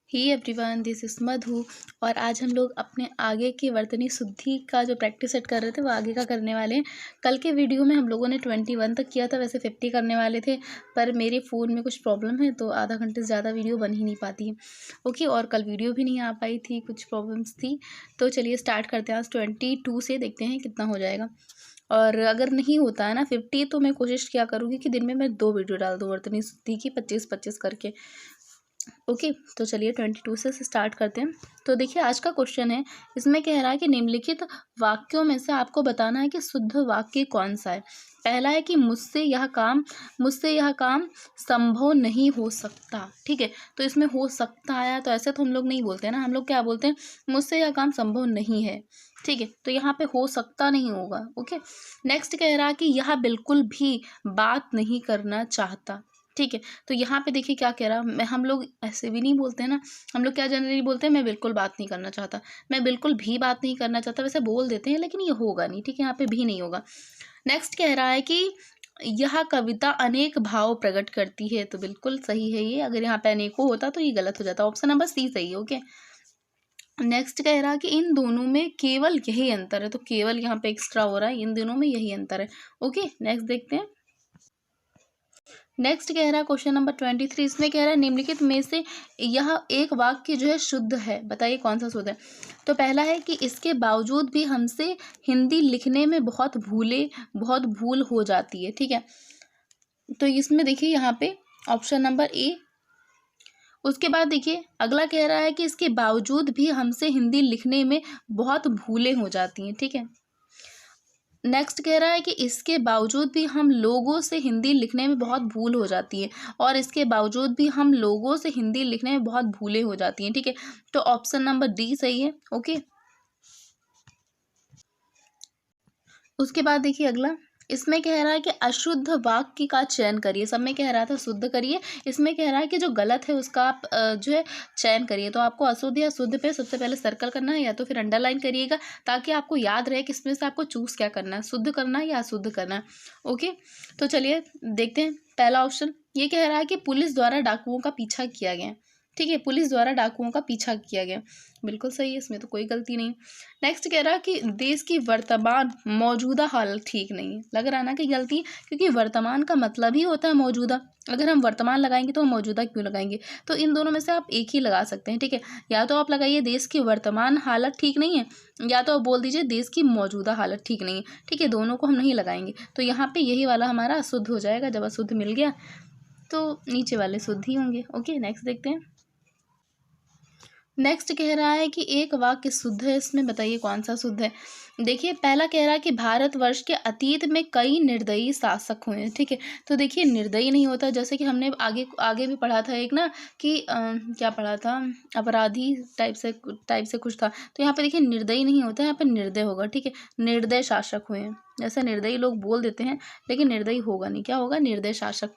He everyone, this is मधु। और आज हम लोग अपने आगे की वर्तनी शुद्धि का जो प्रैक्टिस सेट कर रहे थे वो आगे का करने वाले हैं। कल के वीडियो में हम लोगों ने 21 तक किया था, वैसे 50 करने वाले थे, पर मेरे फ़ोन में कुछ प्रॉब्लम है तो आधा घंटे से ज़्यादा वीडियो बन ही नहीं पाती है। ओके, और कल वीडियो भी नहीं आ पाई थी, कुछ प्रॉब्लम्स थी। तो चलिए स्टार्ट करते हैं आज 22 से, देखते हैं कितना हो जाएगा। और अगर नहीं होता है ना 50 तो मैं कोशिश किया करूँगी कि दिन में मैं 2 वीडियो डाल दूँ वर्तनी शुद्धि की 25-25 करके। ओके, तो चलिए 22 से स्टार्ट करते हैं। तो देखिए आज का क्वेश्चन है, इसमें कह रहा है कि निम्नलिखित वाक्यों में से आपको बताना है कि शुद्ध वाक्य कौन सा है। पहला है कि मुझसे यह काम संभव नहीं हो सकता। ठीक है, तो इसमें हो सकता आया तो ऐसे तो हम लोग नहीं बोलते हैं ना, हम लोग क्या बोलते हैं, मुझसे यह काम संभव नहीं है। ठीक है, तो यहाँ पे हो सकता नहीं होगा। ओके, नेक्स्ट कह रहा है कि यह बिल्कुल भी बात नहीं करना चाहता। ठीक है, तो यहाँ पे देखिए क्या कह रहा है, हम लोग ऐसे भी नहीं बोलते हैं ना, हम लोग क्या जनरली बोलते हैं, मैं बिल्कुल बात नहीं करना चाहता, मैं बिल्कुल भी बात नहीं करना चाहता, वैसे बोल देते हैं लेकिन ये होगा नहीं। ठीक है, यहाँ पे भी नहीं होगा। नेक्स्ट कह रहा है कि यह कविता अनेक भाव प्रकट करती है, तो बिल्कुल सही है ये। अगर यहाँ पे अनेकों होता तो ये गलत हो जाता, ऑप्शन नंबर सी सही है। ओके, नेक्स्ट कह रहा है कि इन दोनों में केवल यही अंतर है, तो केवल यहाँ पे एक्स्ट्रा हो रहा है, इन दोनों में यही अंतर है। ओके, नेक्स्ट देखते हैं। नेक्स्ट कह रहा है क्वेश्चन नंबर 23, इसमें कह रहा है निम्नलिखित में से यह एक वाक्य जो है शुद्ध है, बताइए कौन सा शुद्ध है। तो पहला है कि इसके बावजूद भी हमसे हिंदी लिखने में बहुत भूल हो जाती है। ठीक है, तो इसमें देखिए यहाँ पे ऑप्शन नंबर ए। उसके बाद देखिए अगला कह रहा है कि इसके बावजूद भी हमसे हिंदी लिखने में बहुत भूलें हो जाती हैं। ठीक है, नेक्स्ट कह रहा है कि इसके बावजूद भी हम लोगों से हिंदी लिखने में बहुत भूल हो जाती है, और इसके बावजूद भी हम लोगों से हिंदी लिखने में बहुत भूलें हो जाती हैं। ठीक है, तो ऑप्शन नंबर डी सही है। ओके, उसके बाद देखिए अगला, इसमें कह रहा है कि अशुद्ध वाक्य का चयन करिए। सब में कह रहा था शुद्ध करिए, इसमें कह रहा है कि जो गलत है उसका आप जो है चयन करिए। तो आपको अशुद्ध या शुद्ध पे सबसे पहले सर्कल करना है या तो फिर अंडरलाइन करिएगा, ताकि आपको याद रहे कि इसमें से आपको चूज क्या करना है, शुद्ध करना है या अशुद्ध करना है। ओके, तो चलिए देखते हैं। पहला ऑप्शन ये कह रहा है कि पुलिस द्वारा डाकुओं का पीछा किया गया। ठीक है, पुलिस द्वारा डाकुओं का पीछा किया गया, बिल्कुल सही है, इसमें तो कोई गलती नहीं। नेक्स्ट कह रहा है कि देश की वर्तमान मौजूदा हालत ठीक नहीं है। लग रहा है ना कि गलती, क्योंकि वर्तमान का मतलब ही होता है मौजूदा। अगर हम वर्तमान लगाएंगे तो हम मौजूदा क्यों लगाएंगे, तो इन दोनों में से आप एक ही लगा सकते हैं। ठीक है, या तो आप लगाइए देश की वर्तमान हालत ठीक नहीं है, या तो आप बोल दीजिए देश की मौजूदा हालत ठीक नहीं है। ठीक है, दोनों को हम नहीं लगाएंगे, तो यहाँ पे यही वाला हमारा अशुद्ध हो जाएगा। जब अशुद्ध मिल गया तो नीचे वाले शुद्ध ही होंगे। ओके, नेक्स्ट देखते हैं। नेक्स्ट कह रहा है कि एक वाक्य शुद्ध है, इसमें बताइए कौन सा शुद्ध है। देखिए पहला कह रहा है कि भारतवर्ष के अतीत में कई निर्दयी शासक हुए हैं। ठीक है, तो देखिए निर्दयी नहीं होता, जैसे कि हमने आगे भी पढ़ा था एक ना कि क्या पढ़ा था, अपराधी टाइप से कुछ था। तो यहाँ पे देखिए निर्दयी नहीं होता, यहाँ पे निर्दय होगा। ठीक है, निर्दय शासक हुए हैं, जैसे निर्दयी लोग बोल देते हैं लेकिन निर्दयी होगा नहीं, क्या होगा, निर्दय शासक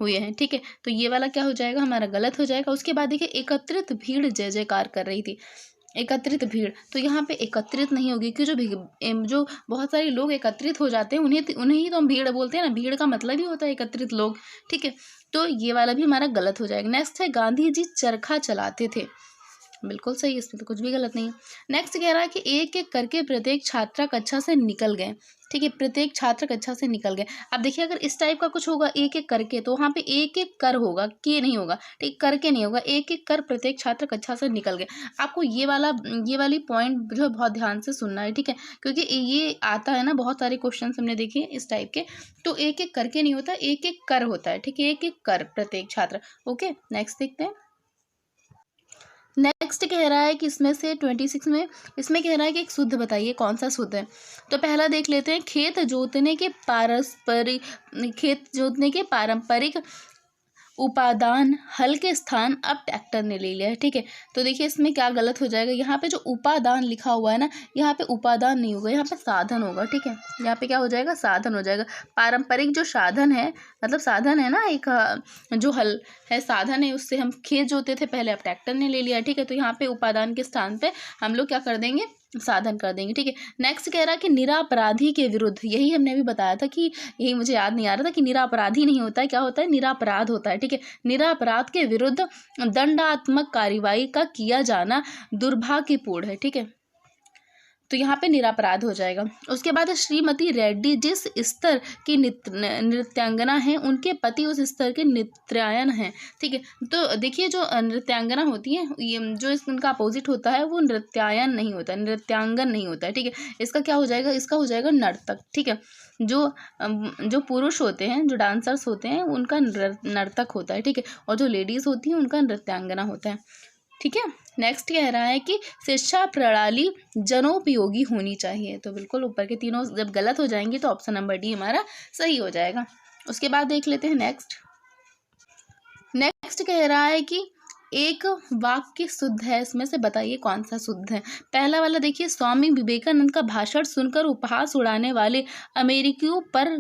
हुए हैं। ठीक है, तो ये वाला क्या हो जाएगा, हमारा गलत हो जाएगा। उसके बाद देखिए एकत्रित भीड़ जय जयकार कर रही थी, एकत्रित भीड़, तो यहाँ पे एकत्रित नहीं होगी, क्योंकि जो बहुत सारे लोग एकत्रित हो जाते हैं उन्हें ही तो हम भीड़ बोलते हैं ना, भीड़ का मतलब ही होता है एकत्रित लोग। ठीक है, तो ये वाला भी हमारा गलत हो जाएगा। नेक्स्ट है गांधी जी चरखा चलाते थे, बिल्कुल सही, इसमें तो कुछ भी गलत नहीं है। नेक्स्ट कह रहा है कि एक एक करके प्रत्येक छात्रा कक्षा से निकल गए। ठीक है, प्रत्येक छात्र कक्षा से निकल गए। अब देखिए अगर इस टाइप का कुछ होगा एक एक करके, तो वहाँ पे एक एक कर होगा, के नहीं होगा। ठीक, करके नहीं होगा, एक एक कर प्रत्येक छात्र कक्षा से निकल गए। आपको ये वाली पॉइंट जो है बहुत ध्यान से सुनना है। ठीक है, क्योंकि ये आता है ना, बहुत सारे क्वेश्चन हमने देखे इस टाइप के। तो एक एक करके नहीं होता, एक एक कर होता है। ठीक है, एक एक कर प्रत्येक छात्र। ओके, नेक्स्ट देखते हैं। नेक्स्ट कह रहा है कि इसमें से 26 में, इसमें कह रहा है कि एक शुद्ध बताइए कौन सा शुद्ध है। तो पहला देख लेते हैं, खेत जोतने के पारंपरिक उपादान हल के स्थान अब ट्रैक्टर ने ले लिया है। ठीक है, तो देखिए इसमें क्या गलत हो जाएगा, यहाँ पे जो उपादान लिखा हुआ है ना, यहाँ पे उपादान नहीं होगा, यहाँ पे साधन होगा। ठीक है, यहाँ पे क्या हो जाएगा, साधन हो जाएगा। पारंपरिक जो साधन है, मतलब साधन है ना, एक जो हल है साधन है, उससे हम खेत जोते थे पहले, अब ट्रैक्टर ने ले लिया। ठीक है, तो यहाँ पे उपादान के स्थान पे हम लोग क्या कर देंगे, साधन कर देंगे। ठीक है, नेक्स्ट कह रहा है कि निरपराधी के विरुद्ध, यही हमने अभी बताया था कि यही मुझे याद नहीं आ रहा था कि निरपराधी नहीं होता है, क्या होता है, निरपराध होता है। ठीक है, निरपराध के विरुद्ध दंडात्मक कार्रवाई का किया जाना दुर्भाग्यपूर्ण है। ठीक है, तो यहाँ पे निरपराध हो जाएगा। उसके बाद श्रीमती रेड्डी जिस स्तर की नृत्यांगना है, उनके पति उस स्तर के नृत्यायन हैं। ठीक है, तो देखिए जो नृत्यांगना होती है, ये जो उनका अपोजिट होता है वो नृत्यायन नहीं होता है, नृत्यांगन नहीं होता है। ठीक है, इसका क्या हो जाएगा, इसका हो जाएगा नर्तक। ठीक है, जो पुरुष होते हैं, जो डांसर्स होते हैं, उनका नर्तक होता है। ठीक है, और जो लेडीज़ होती हैं उनका नृत्यांगना होता है। ठीक है, नेक्स्ट कह रहा है कि शिक्षा प्रणाली जनोपयोगी होनी चाहिए। तो बिल्कुल ऊपर के तीनों जब गलत हो जाएंगे तो ऑप्शन नंबर डी हमारा सही हो जाएगा। उसके बाद देख लेते हैं नेक्स्ट कह रहा है कि एक वाक्य शुद्ध है, इसमें से बताइए कौन सा शुद्ध है। पहला वाला देखिए, स्वामी विवेकानंद का भाषण सुनकर उपहास उड़ाने वाले अमेरिकियों पर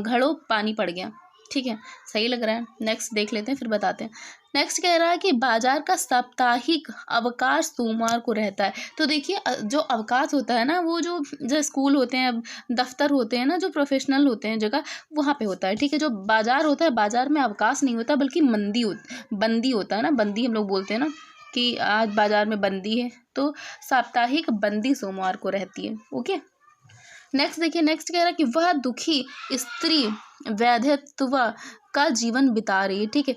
घड़ों पानी पड़ गया। ठीक है, सही लग रहा है। नेक्स्ट देख लेते हैं, फिर बताते हैं। नेक्स्ट कह रहा है कि बाजार का साप्ताहिक अवकाश सोमवार को रहता है। तो देखिए जो अवकाश होता है ना, वो जो स्कूल होते हैं, दफ्तर होते हैं ना, जो प्रोफेशनल होते हैं जगह, वहाँ पे होता है। ठीक है, जो बाजार होता है, बाजार में अवकाश नहीं होता बल्कि बंदी होता है ना, बंदी हम लोग बोलते हैं ना कि आज बाजार में बंदी है, तो साप्ताहिक बंदी सोमवार को रहती है। ओके, नेक्स्ट देखिए, नेक्स्ट कह रहा है कि वह दुखी स्त्री वैधत्व का जीवन बिता रही है। ठीक है,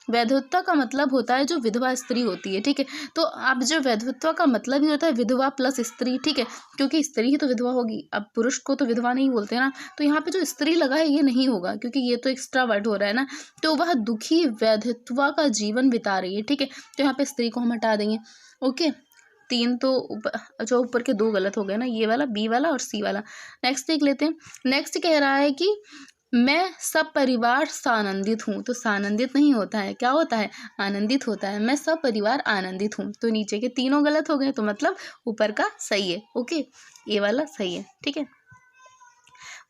वैधवत्ता का मतलब होता है जो विधवा स्त्री होती है। ठीक है, तो अब जो वैधवत्व का मतलब ही होता है विधवा प्लस स्त्री। ठीक है, क्योंकि स्त्री ही तो विधवा होगी, अब पुरुष को तो विधवा नहीं बोलते ना, तो यहाँ पे जो स्त्री लगा है ये नहीं होगा क्योंकि ये तो एक्स्ट्रा वर्ड हो रहा है ना। तो वह दुखी वैधवत्व का जीवन बिता रही है। ठीक है, तो यहाँ पे स्त्री को हम हटा देंगे। ओके, तीन तो जो ऊपर के दो गलत हो गए ना, ये वाला, बी वाला और सी वाला। नेक्स्ट देख लेते हैं। नेक्स्ट कह रहा है कि मैं सब परिवार सानंदित हूँ। तो सानंदित नहीं होता है, क्या होता है, आनंदित होता है। मैं सब परिवार आनंदित हूँ। तो नीचे के तीनों गलत हो गए, तो मतलब ऊपर का सही है। ओके, ये वाला सही है। ठीक है,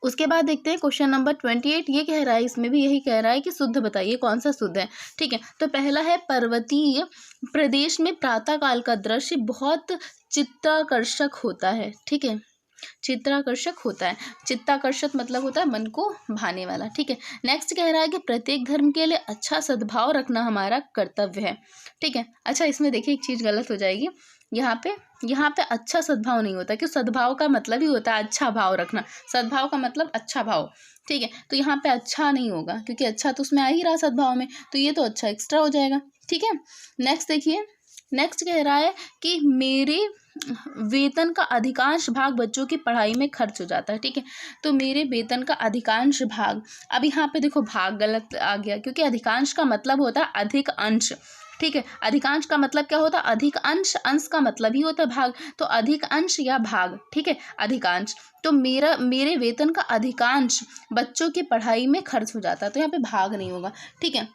उसके बाद देखते हैं क्वेश्चन नंबर 28। ये कह रहा है, इसमें भी यही कह रहा है कि शुद्ध बताइए कौन सा शुद्ध है। ठीक है, तो पहला है पर्वतीय प्रदेश में प्रातःकाल का दृश्य बहुत चित्ताकर्षक होता है। ठीक है, चित्ताकर्षक होता है, चित्ताकर्षक मतलब होता है मन को भाने वाला। ठीक है, नेक्स्ट कह रहा है कि प्रत्येक धर्म के लिए अच्छा सद्भाव रखना हमारा कर्तव्य है। ठीक है, अच्छा इसमें देखिए एक चीज़ गलत हो जाएगी, यहाँ पे अच्छा सद्भाव नहीं होता, क्यों, सद्भाव का मतलब ही होता है अच्छा भाव रखना, सद्भाव का मतलब अच्छा भाव। ठीक है, तो यहाँ पे अच्छा नहीं होगा क्योंकि अच्छा तो उसमें आ ही रहा सद्भाव में, तो ये तो अच्छा एक्स्ट्रा हो जाएगा। ठीक है, नेक्स्ट देखिए, नेक्स्ट कह रहा है कि मेरे वेतन का अधिकांश भाग बच्चों की पढ़ाई में खर्च हो जाता है। ठीक है, तो मेरे वेतन का अधिकांश भाग, अब यहाँ पे देखो भाग गलत आ गया क्योंकि अधिकांश का मतलब होता है अधिक अंश। ठीक है, अधिकांश का मतलब क्या होता है, अधिक अंश, अंश का मतलब ही होता है भाग, तो अधिक अंश या भाग। ठीक है, अधिकांश, तो मेरे वेतन का अधिकांश बच्चों की पढ़ाई में खर्च हो जाता है, तो यहाँ पे भाग नहीं होगा। ठीक है,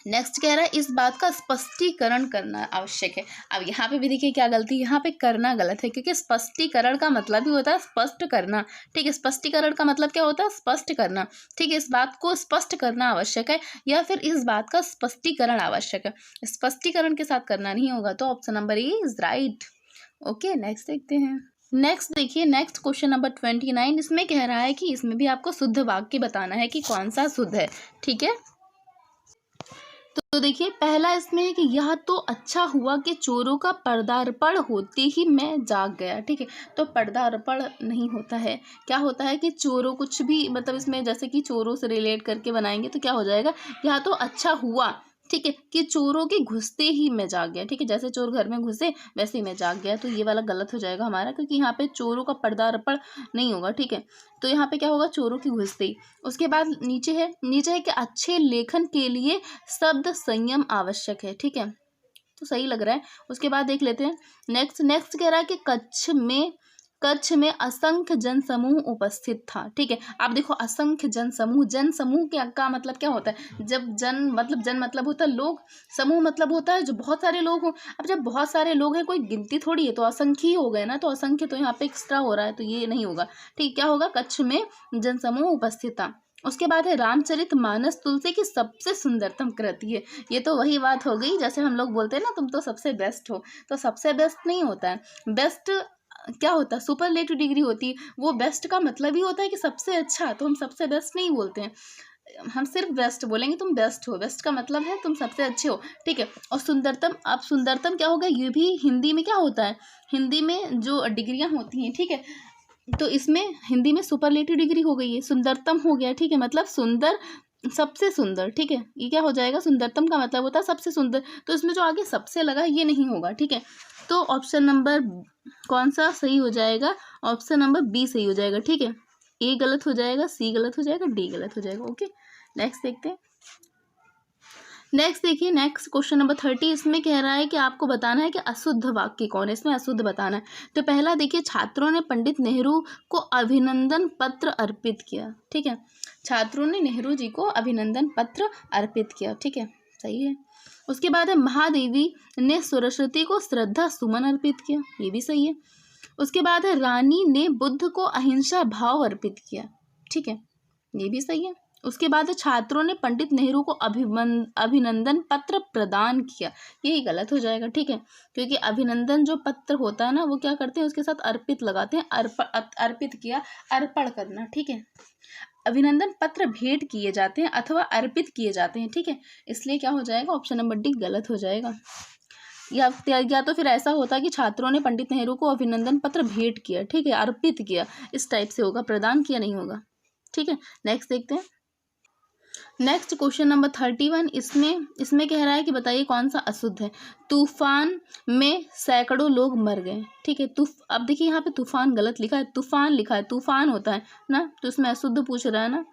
नेक्स्ट कह रहा है इस बात का स्पष्टीकरण करना आवश्यक है। अब यहाँ पे भी देखिए क्या गलती, यहाँ पे करना गलत है क्योंकि स्पष्टीकरण का मतलब ही होता है स्पष्ट करना। ठीक है, स्पष्टीकरण का मतलब क्या होता है, स्पष्ट करना। ठीक है, इस बात को स्पष्ट करना आवश्यक है या फिर इस बात का स्पष्टीकरण आवश्यक है, स्पष्टीकरण के साथ करना नहीं होगा, तो option number A is right. Okay, next देखते हैं। नेक्स्ट देखिए, नेक्स्ट क्वेश्चन नंबर 29। इसमें कह रहा है कि इसमें भी आपको शुद्ध वाक्य बताना है कि कौन सा शुद्ध है। ठीक है, तो देखिए पहला इसमें है कि यह तो अच्छा हुआ कि चोरों का पर्दार्पण होते ही मैं जाग गया। ठीक है, तो पर्दार्पण नहीं होता है, क्या होता है कि चोरों, कुछ भी मतलब इसमें जैसे कि चोरों से रिलेट करके बनाएंगे तो क्या हो जाएगा, यह तो अच्छा हुआ, ठीक है, कि चोरों के घुसते ही मैं जाग गया। ठीक है, जैसे चोर घर में घुसे वैसे ही मैं जाग गया, तो ये वाला गलत हो जाएगा हमारा क्योंकि यहाँ पे चोरों का पर्दार्पण नहीं होगा। ठीक है, तो यहाँ पे क्या होगा, चोरों की घुसते ही। उसके बाद नीचे है कि अच्छे लेखन के लिए शब्द संयम आवश्यक है। ठीक है, तो सही लग रहा है। उसके बाद देख लेते हैं नेक्स्ट कह रहा है कि कच्छ में असंख्य जनसमूह उपस्थित था। ठीक है, आप देखो असंख्य जनसमूह का मतलब क्या होता है, जब जन मतलब होता है लोग, समूह मतलब होता है जो बहुत सारे लोग हों। अब जब बहुत सारे लोग हैं, कोई गिनती थोड़ी है, तो असंख्य ही हो गए ना, तो असंख्य तो यहाँ पे एक्स्ट्रा हो रहा है, तो ये नहीं होगा। ठीक, क्या होगा, कच्छ में जनसमूह उपस्थित था। उसके बाद है रामचरितमानस तुलसी की सबसे सुंदरतम कृति है। ये तो वही बात हो गई, जैसे हम लोग बोलते हैं ना, तुम तो सबसे बेस्ट हो। तो सबसे बेस्ट नहीं होता है, बेस्ट क्या होता है, सुपरलेटिव डिग्री होती है। वो बेस्ट का मतलब ही होता है कि सबसे अच्छा, तो हम सबसे बेस्ट नहीं बोलते हैं, हम सिर्फ बेस्ट बोलेंगे। तुम बेस्ट हो, बेस्ट का मतलब है तुम सबसे अच्छे हो, ठीक है। और सुंदरतम, अब सुंदरतम क्या होगा, ये भी हिंदी में क्या होता है, हिंदी में जो डिग्रियां होती हैं, ठीक है, तो इसमें हिंदी में सुपरलेटिव डिग्री हो गई है, सुंदरतम हो गया, ठीक है, मतलब सुंदर, सबसे सुंदर, ठीक है। ये क्या हो जाएगा, सुंदरतम का मतलब होता है सबसे सुंदर, तो इसमें जो आगे सबसे लगा ये नहीं होगा, ठीक है। तो ऑप्शन नंबर कौन सा सही हो जाएगा, ऑप्शन नंबर बी सही हो जाएगा, ठीक है। ए गलत हो जाएगा, सी गलत हो जाएगा, डी गलत हो जाएगा। ओके, नेक्स्ट देखते हैं। नेक्स्ट देखिए, नेक्स्ट क्वेश्चन नंबर 30, इसमें कह रहा है कि आपको बताना है कि अशुद्ध वाक्य कौन है, इसमें अशुद्ध बताना है। तो पहला देखिए, छात्रों ने पंडित नेहरू को अभिनंदन पत्र अर्पित किया, ठीक है, छात्रों ने नेहरू जी को अभिनंदन पत्र अर्पित किया, ठीक है, सही है। उसके बाद है महादेवी ने सरस्वती को श्रद्धा सुमन अर्पित किया, ये भी सही है। उसके बाद है रानी ने बुद्ध को अहिंसा भाव अर्पित किया, ठीक है, ये भी सही है। उसके बाद छात्रों ने पंडित नेहरू को अभिनंदन पत्र प्रदान किया, यही गलत हो जाएगा, ठीक है, क्योंकि अभिनंदन जो पत्र होता है ना, वो क्या करते हैं, उसके साथ अर्पित लगाते हैं, अर्पित किया, अर्पण करना, ठीक है। अभिनंदन पत्र भेंट किए जाते हैं अथवा अर्पित किए जाते हैं, ठीक है, इसलिए क्या हो जाएगा, ऑप्शन नंबर डी गलत हो जाएगा। या तो फिर ऐसा होता है कि छात्रों ने पंडित नेहरू को अभिनंदन पत्र भेंट किया, ठीक है, अर्पित किया, इस टाइप से होगा, प्रदान किया नहीं होगा, ठीक है। नेक्स्ट देखते हैं। नेक्स्ट क्वेश्चन नंबर 31, इसमें कह रहा है कि बताइए कौन सा अशुद्ध है। तूफान में सैकड़ों लोग मर गए, ठीक है। अब देखिए यहाँ पे तूफान गलत लिखा है, तूफान लिखा है, तूफान होता है ना, तो इसमें अशुद्ध पूछ रहा है ना,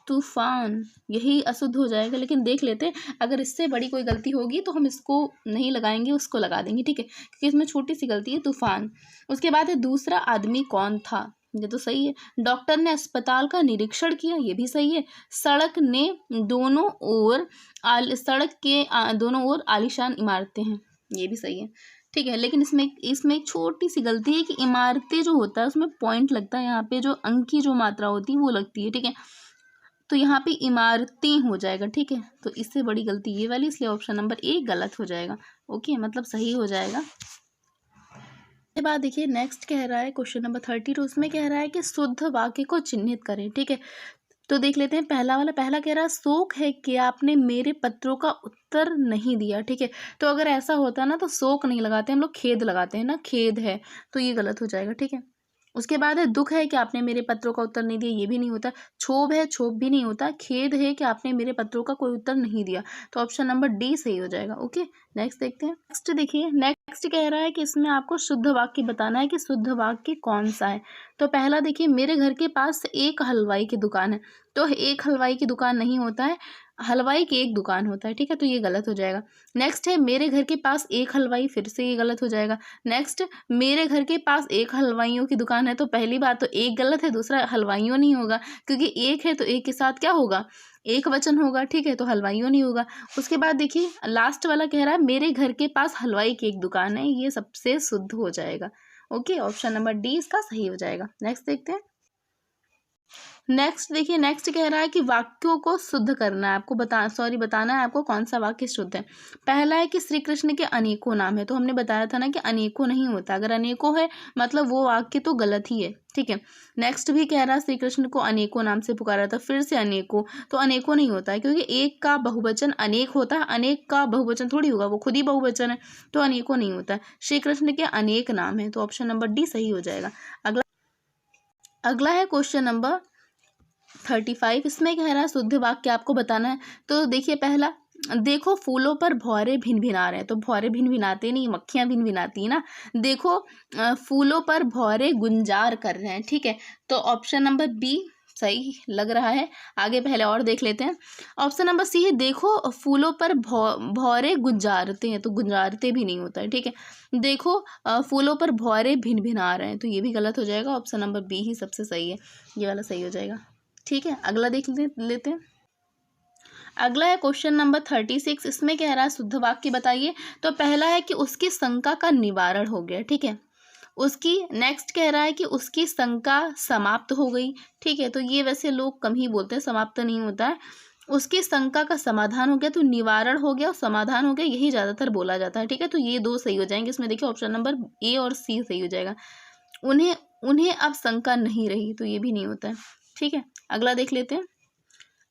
तूफान, यही अशुद्ध हो जाएगा। लेकिन देख लेते हैं, अगर इससे बड़ी कोई गलती होगी तो हम इसको नहीं लगाएंगे, उसको लगा देंगे, ठीक है, क्योंकि इसमें छोटी सी गलती है, तूफान। उसके बाद है दूसरा आदमी कौन था, ये तो सही है। डॉक्टर ने अस्पताल का निरीक्षण किया, ये भी सही है। सड़क के दोनों ओर आलीशान इमारतें हैं, ये भी सही है, ठीक है। लेकिन इसमें एक छोटी सी गलती है कि इमारतें जो होता है उसमें पॉइंट लगता है, यहाँ पे जो अंक की जो मात्रा होती है वो लगती है, ठीक है, तो यहाँ पे इमारतें हो जाएगा, ठीक है। तो इससे बड़ी गलती ये वाली, इसलिए ऑप्शन नंबर ए गलत हो जाएगा। ओके, मतलब सही हो जाएगा। के बाद देखिए, नेक्स्ट कह रहा है क्वेश्चन नंबर 32, उसमें कह रहा है कि शुद्ध वाक्य को चिन्हित करें, ठीक है। तो देख लेते हैं, पहला कह रहा है, शोक है कि आपने मेरे पत्रों का उत्तर नहीं दिया, ठीक है। तो अगर ऐसा होता ना तो शोक नहीं लगाते, हम लोग खेद लगाते हैं ना, खेद है, तो ये गलत हो जाएगा, ठीक है। उसके बाद है दुख है कि आपने मेरे पत्रों का उत्तर नहीं दिया, ये भी नहीं होता। क्षोभ है, क्षोभ भी नहीं होता। खेद है कि आपने मेरे पत्रों का कोई उत्तर नहीं दिया, तो ऑप्शन नंबर डी सही हो जाएगा। ओके, नेक्स्ट देखते हैं। नेक्स्ट देखिए, नेक्स्ट कह रहा है कि इसमें आपको शुद्ध वाक्य बताना है कि शुद्ध वाक्य कौन सा है। तो पहला देखिए, मेरे घर के पास एक हलवाई की दुकान है, तो एक हलवाई की दुकान नहीं होता है, हलवाई की एक दुकान होता है, ठीक है, तो ये गलत हो जाएगा। नेक्स्ट है, मेरे घर के पास एक हलवाई, फिर से ये गलत हो जाएगा। नेक्स्ट, मेरे घर के पास एक हलवाइयों की दुकान है, तो पहली बात तो एक गलत है, दूसरा हलवाइयों नहीं होगा, क्योंकि एक है तो एक के साथ क्या होगा, एक वचन होगा, ठीक है, तो हलवाइयों नहीं होगा। उसके बाद देखिए, लास्ट वाला कह रहा है मेरे घर के पास हलवाई की एक दुकान है, ये सबसे शुद्ध हो जाएगा। ओके, ऑप्शन नंबर डी इसका सही हो जाएगा। नेक्स्ट देखते हैं। नेक्स्ट देखिए, नेक्स्ट कह रहा है कि वाक्यों को शुद्ध करना है आपको, बताना है आपको कौन सा वाक्य शुद्ध है। पहला है कि श्री कृष्ण के अनेकों नाम है, तो हमने बताया था ना कि अनेकों नहीं होता, अगर अनेकों है मतलब वो वाक्य तो गलत ही है, ठीक है। नेक्स्ट भी कह रहा है श्री कृष्ण को अनेकों नाम से पुकारा था, फिर से अनेकों, तो अनेकों नहीं होता है, क्योंकि एक का बहुवचन अनेक होता है, अनेक का बहुवचन थोड़ी होगा, वो खुद ही बहुवचन है, तो अनेकों नहीं होता है। श्री कृष्ण के अनेक नाम है, तो ऑप्शन नंबर डी सही हो जाएगा। अगला है क्वेश्चन नंबर 35, इसमें कह रहा है शुद्ध वाक्य आपको बताना है। तो देखिए, पहला, देखो फूलों पर भौरे भिन भिना रहे हैं, तो भौरे भिन भिनाते नहीं, मक्खियां भिन भिनाती ना। देखो फूलों पर भौरे गुंजार कर रहे हैं, ठीक है, तो ऑप्शन नंबर बी सही लग रहा है। आगे पहले और देख लेते हैं। ऑप्शन नंबर सी है, देखो फूलों पर भौरे गुंजारते हैं, तो गुंजारते भी नहीं होता है, ठीक है। देखो फूलों पर भौरे भिन भिना रहे हैं, तो ये भी गलत हो जाएगा, ऑप्शन नंबर बी ही सबसे सही है, ये वाला सही हो जाएगा, ठीक है। अगला देख लेते हैं। अगला है क्वेश्चन नंबर 36, इसमें कह रहा है शुद्ध वाक्य बताइए। तो पहला है कि उसकी शंका का निवारण हो गया, ठीक है, उसकी नेक्स्ट कह रहा है कि उसकी शंका समाप्त हो गई। ठीक है, तो ये वैसे लोग कम ही बोलते हैं, समाप्त नहीं होता है। उसकी शंका का समाधान हो गया, तो निवारण हो गया और समाधान हो गया, यही ज़्यादातर बोला जाता है। ठीक है, तो ये 2 सही हो जाएंगे। इसमें देखिए ऑप्शन नंबर ए और सी सही हो जाएगा। उन्हें उन्हें अब शंका नहीं रही, तो ये भी नहीं होता है। ठीक है, अगला देख लेते हैं।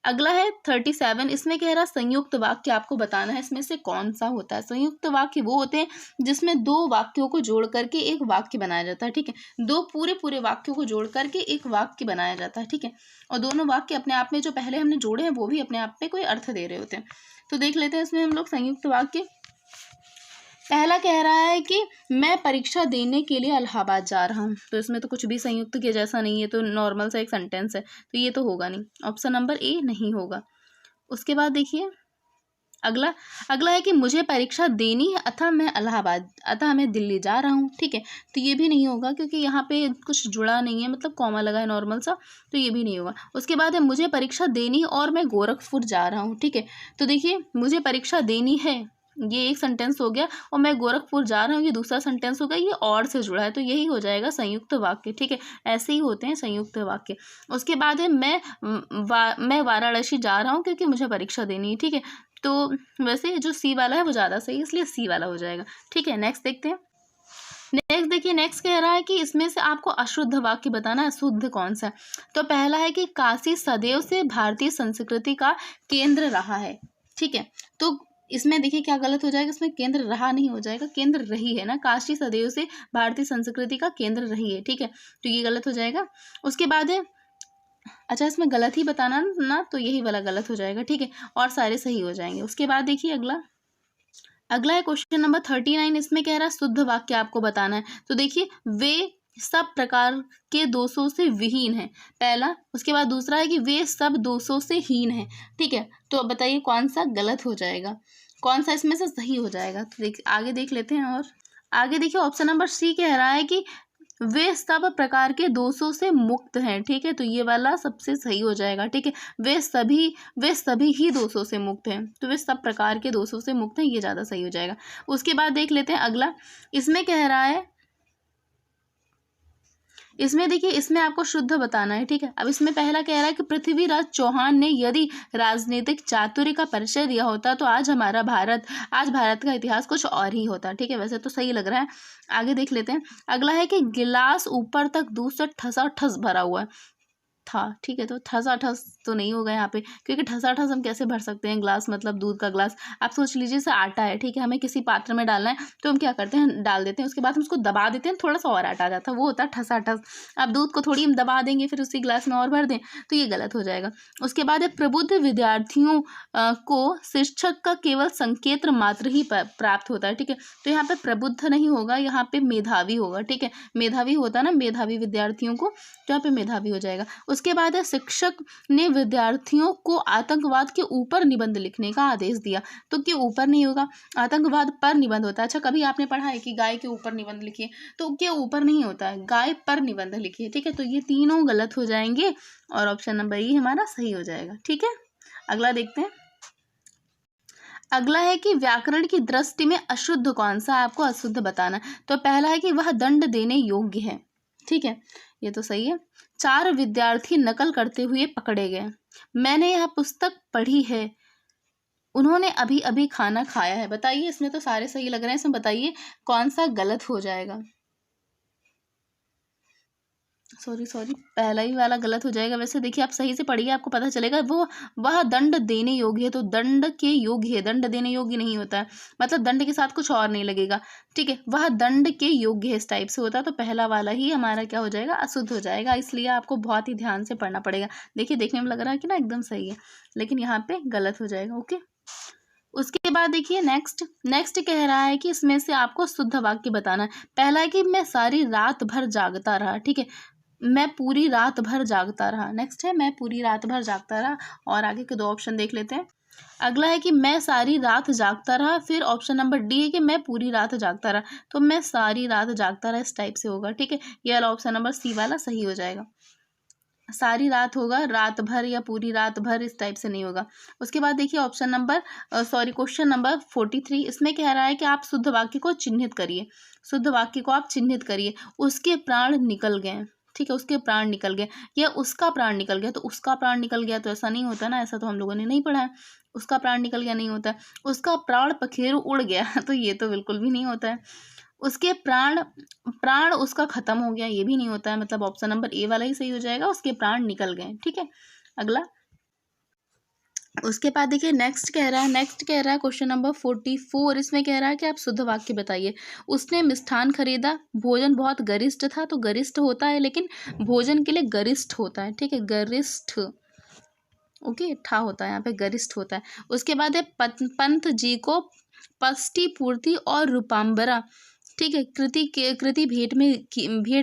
अगला है 37। इसमें कह रहा संयुक्त वाक्य आपको बताना है, इसमें से कौन सा होता है। संयुक्त वाक्य वो होते हैं जिसमें 2 वाक्यों को जोड़ करके एक वाक्य बनाया जाता है। ठीक है, 2 पूरे वाक्यों को जोड़ करके एक वाक्य बनाया जाता है। ठीक है, और दोनों वाक्य अपने आप में जो पहले हमने जोड़े हैं वो भी अपने आप में कोई अर्थ दे रहे होते हैं। तो देख लेते हैं इसमें हम लोग संयुक्त वाक्य। पहला कह रहा है कि मैं परीक्षा देने के लिए इलाहाबाद जा रहा हूँ, तो इसमें तो कुछ भी संयुक्त के जैसा नहीं है, तो नॉर्मल सा एक सेंटेंस है, तो ये तो होगा नहीं, ऑप्शन नंबर ए नहीं होगा। उसके बाद देखिए अगला अगला है कि मुझे परीक्षा देनी है अतः मैं दिल्ली जा रहा हूँ। ठीक है, तो ये भी नहीं होगा क्योंकि यहाँ पे कुछ जुड़ा नहीं है, मतलब कॉमा लगा है नॉर्मल सा, तो ये भी नहीं होगा। उसके बाद है मुझे परीक्षा देनी है और मैं गोरखपुर जा रहा हूँ। ठीक है, तो देखिए मुझे परीक्षा देनी है, ये एक सेंटेंस हो गया, और मैं गोरखपुर जा रहा हूँ ये दूसरा सेंटेंस हो गया, ये और से जुड़ा है, तो यही हो जाएगा संयुक्त वाक्य। ठीक है, ऐसे ही होते हैं संयुक्त वाक्य। उसके बाद है मैं वाराणसी जा रहा हूँ क्योंकि मुझे परीक्षा देनी है। ठीक है, तो वैसे जो सी वाला है वो ज़्यादा सही है, इसलिए सी वाला हो जाएगा। ठीक है, नेक्स्ट देखते हैं। नेक्स्ट देखिए, नेक्स्ट कह रहा है कि इसमें से आपको अशुद्ध वाक्य बताना है, शुद्ध कौन सा है। तो पहला है कि काशी सदैव से भारतीय संस्कृति का केंद्र रहा है। ठीक है, तो इसमें देखिए क्या गलत हो जाएगा, इसमें केंद्र रहा नहीं हो जाएगा, केंद्र रही है ना, काशी सदैव से भारतीय संस्कृति का केंद्र रही है। ठीक है, तो ये गलत हो जाएगा। उसके बाद है अच्छा, इसमें गलत ही बताना ना, तो यही वाला गलत हो जाएगा। ठीक है, और सारे सही हो जाएंगे। उसके बाद देखिए अगला है क्वेश्चन नंबर 39। इसमें कह रहा है शुद्ध वाक्य आपको बताना है। तो देखिए वे सब प्रकार के दोषों से विहीन है, पहला। उसके बाद दूसरा है कि वे सब दोषों से हीन है। ठीक है, तो अब बताइए कौन सा गलत हो जाएगा, कौन सा इसमें से सही हो जाएगा। तो आगे देख लेते हैं। और आगे देखिए ऑप्शन नंबर सी कह रहा है कि वे सब प्रकार के दोषों से मुक्त हैं। ठीक है, तो ये वाला सबसे सही हो जाएगा। ठीक है, वे सभी ही दोषों से मुक्त हैं, तो वे सब प्रकार के दोषों से मुक्त हैं, ये ज़्यादा सही हो जाएगा। उसके बाद देख लेते हैं अगला। इसमें कह रहा है, इसमें देखिए इसमें आपको शुद्ध बताना है। ठीक है, अब इसमें पहला कह रहा है कि पृथ्वीराज चौहान ने यदि राजनीतिक चातुर्य का परिचय दिया होता तो आज भारत का इतिहास कुछ और ही होता। ठीक है, वैसे तो सही लग रहा है। आगे देख लेते हैं। अगला है कि गिलास ऊपर तक दूध से ठसाठस भरा हुआ है था। ठीक है, तो ठसाठस तो नहीं होगा यहाँ पे, क्योंकि ठसाठस हम कैसे भर सकते हैं, ग्लास मतलब दूध का ग्लास। आप सोच लीजिए जैसे आटा है। ठीक है, हमें किसी पात्र में डालना है तो हम क्या करते हैं, डाल देते हैं, उसके बाद हम उसको दबा देते हैं, थोड़ा सा और आटा आ जाता है, वो होता है ठसाठस। अब दूध को थोड़ी हम दबा देंगे फिर उसी ग्लास में और भर दें, तो ये गलत हो जाएगा। उसके बाद प्रबुद्ध विद्यार्थियों को शिक्षक का केवल संकेत मात्र ही प्राप्त होता है। ठीक है, तो यहाँ पे प्रबुद्ध नहीं होगा, यहाँ पे मेधावी होगा। ठीक है, मेधावी होता है ना, मेधावी विद्यार्थियों को, तो यहाँ पे मेधावी हो जाएगा। उसके बाद है शिक्षक ने विद्यार्थियों को आतंकवाद के ऊपर निबंध लिखने का आदेश दिया, तो के ऊपर नहीं होगा, आतंकवाद पर निबंध होता है। अच्छा, कभी आपने पढ़ा है कि गाय के ऊपर निबंध लिखिए, तो के ऊपर नहीं होता है, गाय पर निबंध लिखिए। ठीक है, तो ये तीनों गलत हो जाएंगे और ऑप्शन नंबर ई हमारा सही हो जाएगा। ठीक है, अगला देखते हैं। अगला है कि व्याकरण की दृष्टि में अशुद्ध कौन सा है, आपको अशुद्ध बताना है। तो पहला है कि वह दंड देने योग्य है। ठीक है, ये तो सही है। 4 विद्यार्थी नकल करते हुए पकड़े गए। मैंने यह पुस्तक पढ़ी है, उन्होंने अभी अभी खाना खाया है। बताइए, इसमें तो सारे सही लग रहे हैं, इसमें बताइए कौन सा गलत हो जाएगा। सॉरी, पहला ही वाला गलत हो जाएगा। वैसे देखिए आप सही से पढ़िए, आपको पता चलेगा। वह दंड देने योग्य है, तो दंड के योग्य है, दंड देने योग्य नहीं होता है, मतलब दंड के साथ कुछ और नहीं लगेगा। ठीक है, वह दंड के योग्य है, इस टाइप से होता है, तो पहला वाला ही हमारा क्या हो जाएगा, अशुद्ध हो जाएगा। इसलिए आपको बहुत ही ध्यान से पढ़ना पड़ेगा। देखिए देखने में लग रहा है कि ना एकदम सही है, लेकिन यहाँ पे गलत हो जाएगा। ओके, उसके बाद देखिए नेक्स्ट कह रहा है कि इसमें से आपको शुद्ध वाक्य बताना है। पहला है कि मैं सारी रात भर जागता रहा। ठीक है, मैं पूरी रात भर जागता रहा। नेक्स्ट है मैं पूरी रात भर जागता रहा, और आगे के 2 ऑप्शन देख लेते हैं। अगला है कि मैं सारी रात जागता रहा, फिर ऑप्शन नंबर डी है कि मैं पूरी रात जागता रहा, तो मैं सारी रात जागता रहा इस टाइप से होगा। ठीक है, ये वाला ऑप्शन नंबर सी वाला सही हो जाएगा। सारी रात होगा, रात भर या पूरी रात भर, इस टाइप से नहीं होगा। उसके बाद देखिए ऑप्शन नंबर क्वेश्चन नंबर 43, इसमें कह रहा है कि आप शुद्ध वाक्य को चिन्हित करिए। शुद्ध वाक्य को आप चिन्हित करिए। उसके प्राण निकल गए, ठीक है, उसके प्राण निकल गए, या उसका प्राण निकल गया। तो उसका प्राण निकल गया तो ऐसा नहीं होता ना, ऐसा तो हम लोगों ने नहीं पढ़ा है। उसका प्राण निकल गया नहीं होता है। उसका प्राण पखेरु उड़ गया तो ये तो बिल्कुल भी नहीं होता है। उसके प्राण प्राण उसका खत्म हो गया, ये भी नहीं होता है, मतलब ऑप्शन नंबर ए वाला ही सही हो जाएगा, उसके प्राण निकल गए। ठीक है, अगला। उसके बाद देखिए नेक्स्ट कह रहा है क्वेश्चन नंबर 44, इसमें कह रहा है कि आप शुद्ध वाक्य बताइए। उसने मिष्ठान खरीदा, भोजन बहुत गरिष्ठ था। तो गरिष्ठ होता है, लेकिन भोजन के लिए गरिष्ठ होता है, ठीक है, गरिष्ठ, ओके, ठा होता है यहाँ पे, गरिष्ठ होता है। उसके बाद है पंत जी को पष्टि पूर्ति और रूपांबरा, ठीक है, कृति भेंट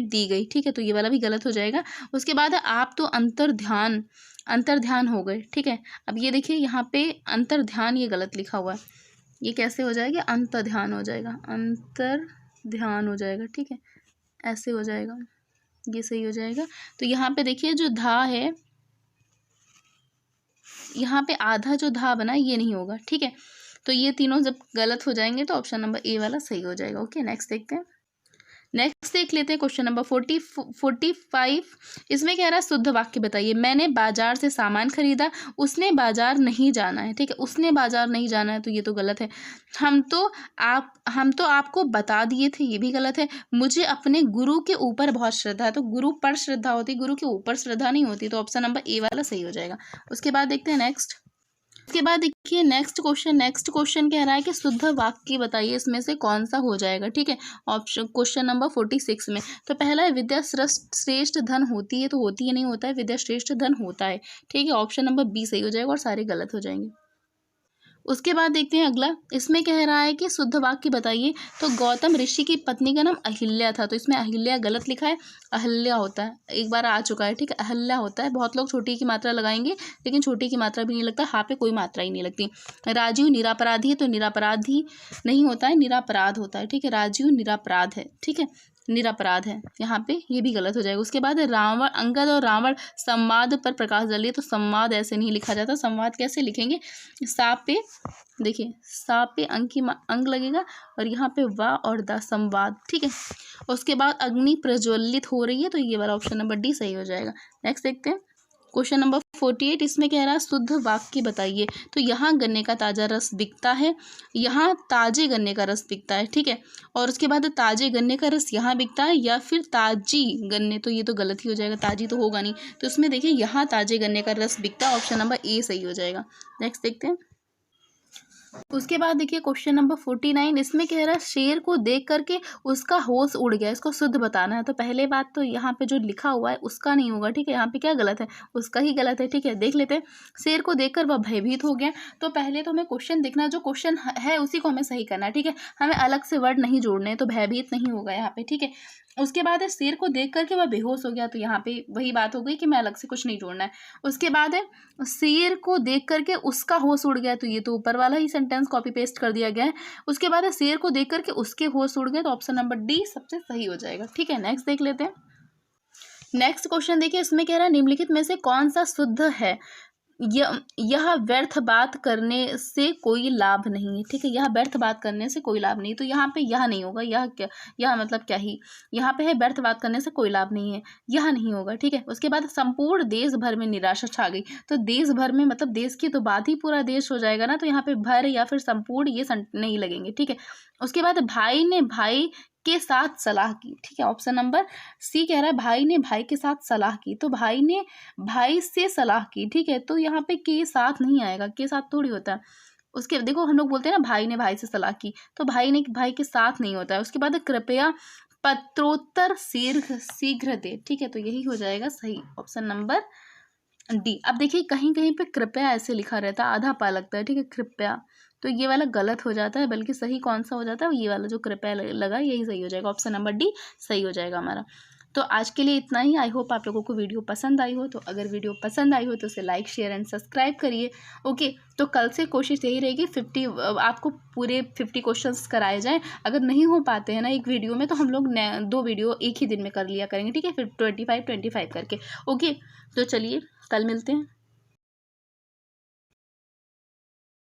दी गई। ठीक है, तो ये वाला भी गलत हो जाएगा। उसके बाद है आप तो अंतर्ध्यान हो गए। ठीक है, अब ये देखिए यहाँ पे अंतर्ध्यान ये गलत लिखा हुआ है, ये कैसे हो जाएगा, अंतर्ध्यान हो जाएगा, अंतर्ध्यान हो जाएगा। ठीक है, ऐसे हो जाएगा, ये सही हो जाएगा। तो यहाँ पे देखिए जो धा है, यहाँ पे आधा जो धा बना ये नहीं होगा। ठीक है, तो ये तीनों जब गलत हो जाएंगे तो ऑप्शन नंबर ए वाला सही हो जाएगा। ओके, नेक्स्ट देखते हैं। नेक्स्ट देख लेते हैं क्वेश्चन नंबर 45, इसमें कह रहा है शुद्ध वाक्य बताइए। मैंने बाजार से सामान खरीदा, उसने बाजार नहीं जाना है। ठीक है, उसने बाजार नहीं जाना है तो ये तो गलत है। हम तो आपको बता दिए थे, ये भी गलत है। मुझे अपने गुरु के ऊपर बहुत श्रद्धा है। तो गुरु पर श्रद्धा होती, गुरु के ऊपर श्रद्धा नहीं होती। तो ऑप्शन नंबर ए वाला सही हो जाएगा। उसके बाद देखते हैं नेक्स्ट। उसके बाद देखिए नेक्स्ट क्वेश्चन कह रहा है कि शुद्ध वाक्य बताइए, इसमें से कौन सा हो जाएगा। ठीक है, ऑप्शन क्वेश्चन नंबर 46 में तो पहला है विद्या श्रेष्ठ धन होती है। तो होती है नहीं होता है, विद्या श्रेष्ठ धन होता है। ठीक है, ऑप्शन नंबर बी सही हो जाएगा और सारे गलत हो जाएंगे। उसके बाद देखते हैं अगला, इसमें कह रहा है कि शुद्ध वाक्य बताइए। तो गौतम ऋषि की पत्नी का नाम अहिल्या था। तो इसमें अहिल्या गलत लिखा है, अहल्या होता है, एक बार आ चुका है। ठीक है, अहल्या होता है। बहुत लोग छोटी की मात्रा लगाएंगे, लेकिन छोटी की मात्रा भी नहीं लगता, हाँ पे कोई मात्रा ही नहीं लगती। राजीव निरापराधी है। तो निरापराधी नहीं होता है, निरापराध होता है। ठीक है, राजीव निरापराध है। ठीक है, निरपराध है, यहाँ पे ये भी गलत हो जाएगा। उसके बाद रावण, अंगद और रावण संवाद पर प्रकाश डालिए। तो संवाद ऐसे नहीं लिखा जाता, संवाद कैसे लिखेंगे, साप पे देखिए, साप पे अंग लगेगा और यहाँ पे वा और द, संवाद। ठीक है, उसके बाद अग्नि प्रज्वलित हो रही है। तो ये वाला ऑप्शन नंबर डी सही हो जाएगा। नेक्स्ट देखते हैं क्वेश्चन नंबर 48, इसमें कह रहा है शुद्ध वाक्य बताइए। तो यहाँ गन्ने का ताज़ा रस बिकता है, यहाँ ताजे गन्ने का रस बिकता है। ठीक है, और उसके बाद ताजे गन्ने का रस यहाँ बिकता है या फिर ताजी गन्ने, तो ये तो गलत ही हो जाएगा, ताजी तो होगा नहीं। तो उसमें देखिए यहाँ ताजे गन्ने का रस बिकता है, ऑप्शन नंबर ए सही हो जाएगा। नेक्स्ट देखते हैं। उसके बाद देखिए क्वेश्चन नंबर 49, इसमें कह रहा है शेर को देख करके उसका होश उड़ गया। इसको शुद्ध बताना है। तो पहले बात तो यहाँ पे जो लिखा हुआ है उसका नहीं होगा। ठीक है, यहाँ पे क्या गलत है, उसका ही गलत है। ठीक है, देख लेते हैं। शेर को देखकर वह भयभीत हो गया। तो पहले तो हमें क्वेश्चन देखना है, जो क्वेश्चन है उसी को हमें सही करना है। ठीक है, हमें अलग से वर्ड नहीं जोड़ने, तो भयभीत नहीं होगा यहाँ पे। ठीक है, उसके बाद है शेर को देख करके वह बेहोश हो गया। तो यहाँ पे वही बात हो गई कि मैं अलग से कुछ नहीं जोड़ना है। उसके बाद है शेर को देख करके उसका होश उड़ गया। तो ये तो ऊपर वाला ही सेंटेंस कॉपी पेस्ट कर दिया गया है। उसके बाद है शेर को देख करके उसके होश उड़ गए। तो ऑप्शन नंबर डी सबसे सही हो जाएगा। ठीक है, नेक्स्ट देख लेते हैं। नेक्स्ट क्वेश्चन देखिए, इसमें कह रहा है निम्नलिखित में से कौन सा शुद्ध है। यह व्यर्थ बात करने से कोई लाभ नहीं है। ठीक है, यह व्यर्थ बात करने से कोई लाभ नहीं। तो यहाँ पे यह नहीं होगा, यह क्या, यह मतलब क्या ही, यहाँ पे है व्यर्थ बात करने से कोई लाभ नहीं है, यह नहीं होगा। ठीक है, उसके बाद संपूर्ण देश भर में निराशा छा गई। तो देश भर में मतलब देश की तो बात ही पूरा देश हो जाएगा ना, तो यहाँ पे भर या फिर संपूर्ण ये नहीं लगेंगे। ठीक है, उसके बाद भाई ने भाई के साथ सलाह की। ठीक है, ऑप्शन नंबर सी कह रहा है भाई ने भाई के साथ सलाह की। तो भाई ने भाई से सलाह की। ठीक है, तो यहाँ पे के साथ नहीं आएगा, के साथ थोड़ी होता है। उसके देखो हम लोग बोलते हैं ना भाई ने भाई से सलाह की, तो भाई ने भाई के साथ नहीं होता है। उसके बाद कृपया पत्रोत्तर शीघ्र दे। ठीक है, तो यही हो जाएगा सही, ऑप्शन नंबर डी। अब देखिए कहीं कहीं पे कृपया ऐसे लिखा रहता है, आधा पा लगता है। ठीक है, कृपया, तो ये वाला गलत हो जाता है, बल्कि सही कौन सा हो जाता है, ये वाला जो कृपया लगा यही सही हो जाएगा, ऑप्शन नंबर डी सही हो जाएगा हमारा। तो आज के लिए इतना ही। आई होप आप लोगों को वीडियो पसंद आई हो। तो अगर वीडियो पसंद आई हो तो उसे लाइक शेयर एंड सब्सक्राइब करिए। ओके, तो कल से कोशिश यही रहेगी 50 आपको पूरे 50 क्वेश्चंस कराए जाएँ। अगर नहीं हो पाते हैं ना एक वीडियो में, तो हम लोग 2 वीडियो एक ही दिन में कर लिया करेंगे, ठीक है, फिर 25 करके। ओके, तो चलिए कल मिलते हैं।